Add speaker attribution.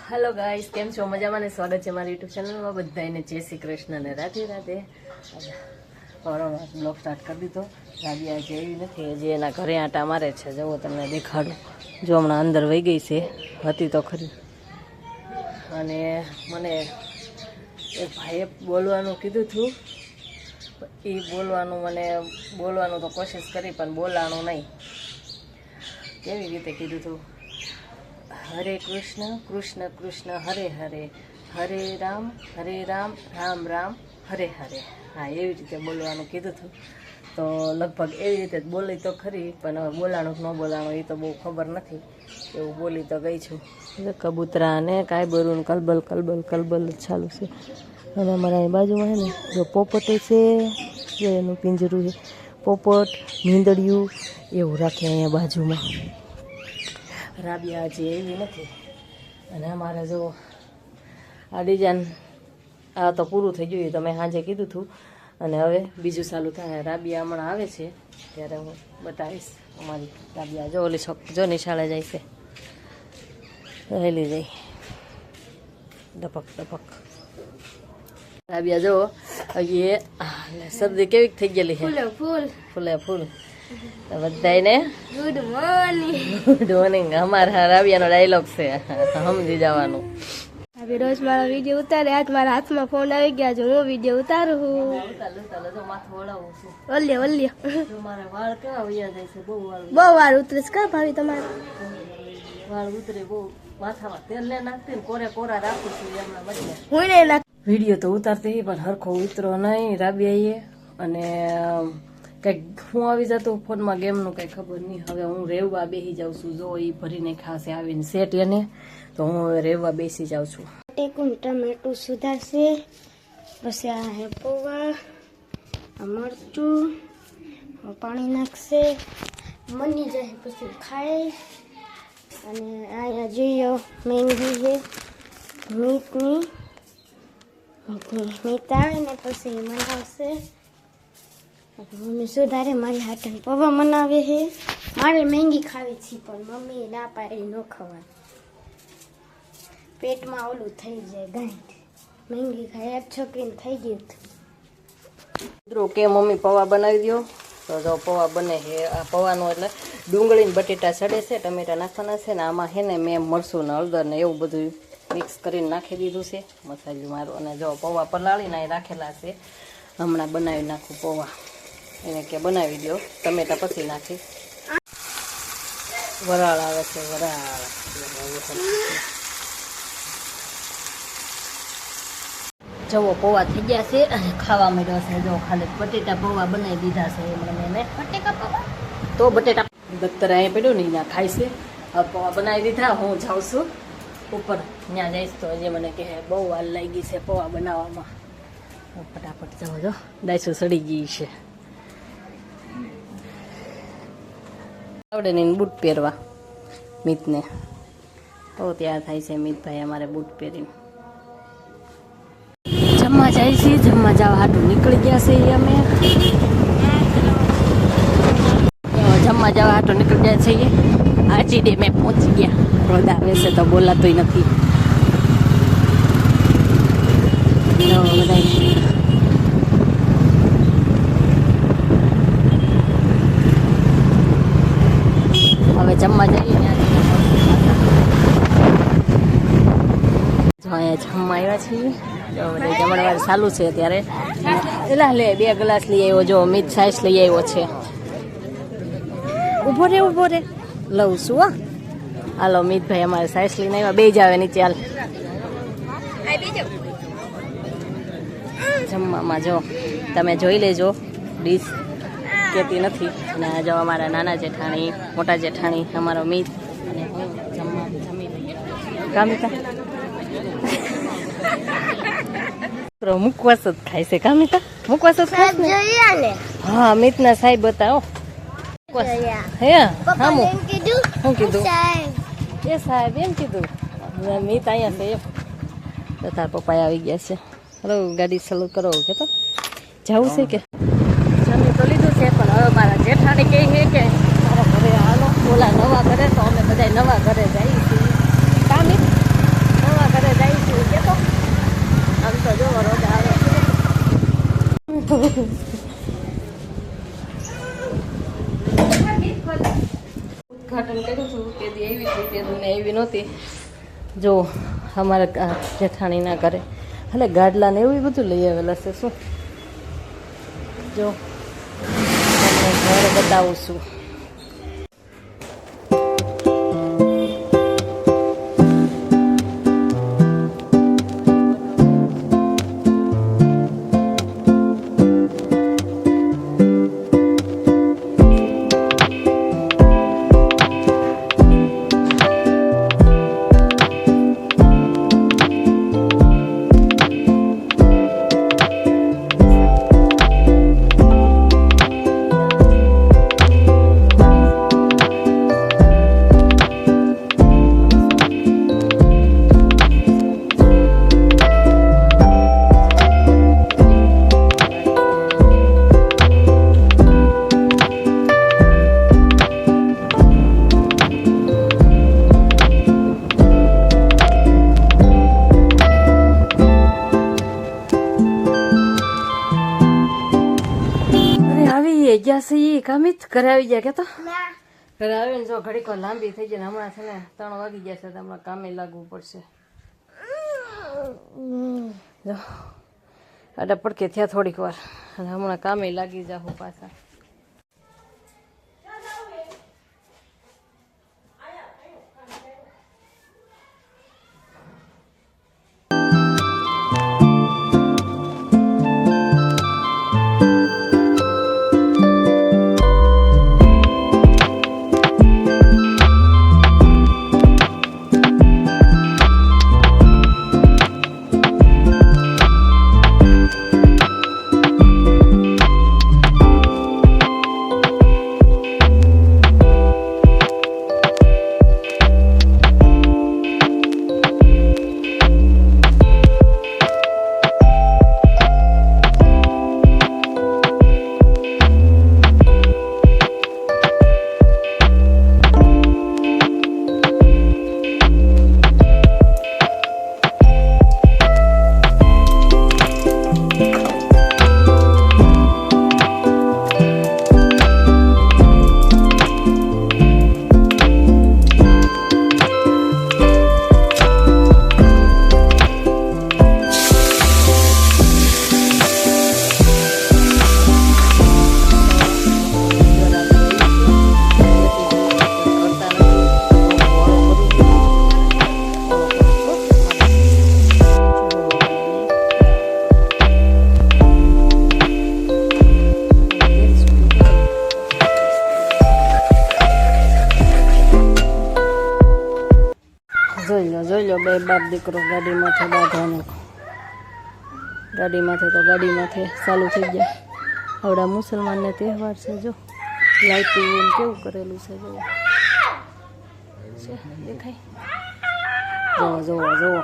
Speaker 1: Hello guys, केम छो मजामां ने स्वागत है मारी यूट्यूब चैनल में। बधाने जय श्री कृष्ण ने राधे राधे। और ब्लॉग स्टार्ट कर दीधो। राबिया जेवी नथी, हजी एना घरे आटा मारे छे। जो तमने देखाडું, जो हमणा अंदर वही गई छे, हती तो खरी। अने मने एक भाईए बोलवानुं कीधुं थुं, ए बोलवानुं मने बोलवानुं तो कोशिश करी पण बोलाणुं नहीं। केवी रीते कीधुं थुं, हरे कृष्ण कृष्ण कृष्ण हरे हरे, हरे राम राम राम हरे हरे। हाँ, एवी रीते बोलवानुं कीधुं थुं। तो लगभग एवी रीते बोली तो खरी, पण हवे बोलाणुं के न बोलाणुं ए तो बहु खबर नथी। एवुं बोली तो गई छुं। कबूतरा ने कायबरू कलबल कलबल कलबल चालू छे। अने अमारा बाजुमां है ने जो पोपटे छे, जो एनुं पिंजरुं छे, पोपट मींदड़ियुं एवुं राखे अहींया बाजुमां। राबिया हजी एवी नथी। अने अमारे जो आ डिजाइन आ तो पूरुं थई गयुं, तो मैं साँजे कीधुं थुं। अने हवे बीजुं चालू थाय। राबिया हमणां आवे छे त्यारे हुं बतावीश अमारी राबिया। जो ओली छोक जो निशाळे जाय छे, हेली जाय डपक डपक। राबिया जो ये सर्दी केवी थई गेली है, फूले फूल फूले फूल। तो बधाने गुड मॉर्निंग। गुड मॉर्निंग हमारा राबियानो डायलॉग छे, समझी जवानुं।
Speaker 2: अभी रोज मारा वीडियो उतारे, आज मारा हाथ में फोन आई गया जो हूँ वीडियो उतारू हूँ।
Speaker 1: जो माथो वळावुं छुं।
Speaker 2: ओल्यो ओल्यो
Speaker 1: जो मारे वाळ केवा वया जाय छे, बहु
Speaker 2: वार उतरे का भाभी तुम्हारे
Speaker 1: वाळ उतरे बहु। माथामां तेल ने नाखतीने कोरे कोरा राखું છું એમના બદલે।
Speaker 2: હું નહીં નાખ
Speaker 1: વિડિયો તો ઉતારતી પણ હરખો ઉતરો નહીં રાબિયાએ। અને કંઈક હું આવી જતો ફોનમાં ગેમનું કંઈ ખબર નહીં। હવે હું રેવવા બેસી જાઉં છું। જો એ ભરીને ખાશે આવીને સેટ એને, તો હું હવે રેવવા બેસી જાઉં છું।
Speaker 2: ટેકું ટમેટું સુધારશે, પછી આ હે પૌવા, આ મરચું, પાણી નાખશે, મની જાય પછી ખાય। અને અહીંયા જોઈએ મેંગી છે મીઠની, મીઠ આવે ને પછી મનાવશે। મમ્મી સુધારે મારી હાથે પૌવા મનાવે છે। મારે મેંગી ખાવી છે પણ મમ્મી ના પાડી ન ખવાય, પેટમાં ઓલું થઈ જાય ગાંઠ। મેંગી ખાય એક છોકરીને થઈ ગયું
Speaker 1: મિત્રો કે મમ્મી પૌવા બનાવી દો। તો જો પૌવા બને છે। આ પૌવાનું એટલે ડુંગળી ને બટેટા સડે છે, ટમેટા નાખવાના છે ને આમાં છે ને મેં મરચું ને હળદર ને એવું બધું મિક્સ કરીને નાખી દીધું છે મસાલું મારું। અને જો પૌવા પલાળીને અહીં રાખેલા છે, હમણાં બનાવી નાખું પૌવા। એને કે બનાવી દો, ટમેટા પછી નાખી। વરાળ આવે છે, વરાળ। જવો પૌવા થઈ ગયા છે અને ખાવા માંડ્યો છે। જો ખાલી બટેટા પૌવા બનાવી દીધા છે એમણે મેં।
Speaker 2: બટેકા પૌવા
Speaker 1: તો બટેટા દત્તર અહીંયા પડ્યું ને ના ખાય છે। હવે પૌવા બનાવી દીધા, હું જાઉં છું ઉપર। ત્યાં જઈશ તો હજી મને કહે બહુ વાર લાગી છે પૌવા બનાવવામાં। ફટાફટ જાઓ, જો દાયસું સડી ગઈ છે। આવડે ને બૂટ પહેરવા મિતને, તો તૈયાર થાય છે મિતભાઈ અમારે બૂટ પહેરીને। જમવા જાય છે, જમવા જવા હાટું નીકળી ગયા છે અમે। જમવા જવા હાટું નીકળી ગયા છીએ। આજી ડે મેં પહોંચી ગયા। રોદ આવે છે તો બોલાતોય નથી। હવે જમવા જઈએ ને અહીંયા જમવા આવ્યા છીએ। જમણવાર ચાલુ છે ત્યારે। એલા લે 2 ગ્લાસ લઈ આવ્યો, જો મિત સાઈસ લઈ આવ્યો છે। ઉભો રે લઉં છું હો। હાલો મિતભાઈ અમારે સાઈસ લઈને આવ્યા। બે જ આવે નીચે, હાલ જમવામાં। જો તમે જોઈ લેજો, ડીશ કહેતી નથી। અને જો અમારા નાના જેઠાણી, મોટા જેઠાણી, અમારો મિત અને હું જમવા જમી લઈએ। કામિકા મુકવાસ જ ખાય છે। કામિકા મુકવાસ જ ખાય ને? હા, મિતના સાહેબ બતાવો। હે હા હું કીધું એ સાહેબ એમ કીધું। મિત અહીંયા છે તો તાર પપ્પા આવી ગયા છે। હલો ગાડી ચાલુ કરો કે તો જવું છે કે જમી તો લીધું છે, પણ હવે મારા જેઠાણી કહે છે કે મારા ઘરે હાલો, ઓલા નવા ઘરે, તો અમે બધા નવા ઘરે જઈએ છીએ। કામિક નવા ઉદઘાટન કર્યું હતું તે દી એવી હતી તે દી એવી નહોતી. જો અમારા જેઠાણીના ઘરે એટલે ગાડલા ને એવું બધું લઈ આવેલા છે. શું જો તમને ઘર બતાવું છું. ગયા છે એ કામિત ઘરે આવી ગયા કે તો ઘરે આવીને જો ઘડીક વાર લાંબી થઈ ગઈ ને હમણાં છે ને 3 વાગી ગયા છે તો હમણાં કામે લાગવું પડશે. જો આડા પડકે થયા થોડીક વાર અને હમણાં કામે લાગી જાઉં પાછા. જોઈ લો બે બાપ દીકરો ગાડીમાંથી બાંધવાનું. ગાડીમાંથી તો ગાડીમાંથી ચાલુ થઈ ગયા. આવડા મુસલમાનને તહેવાર છે. જો લાઈટું કેવું કરેલું છે. જો દેખાય. જોવો જોવો જોવો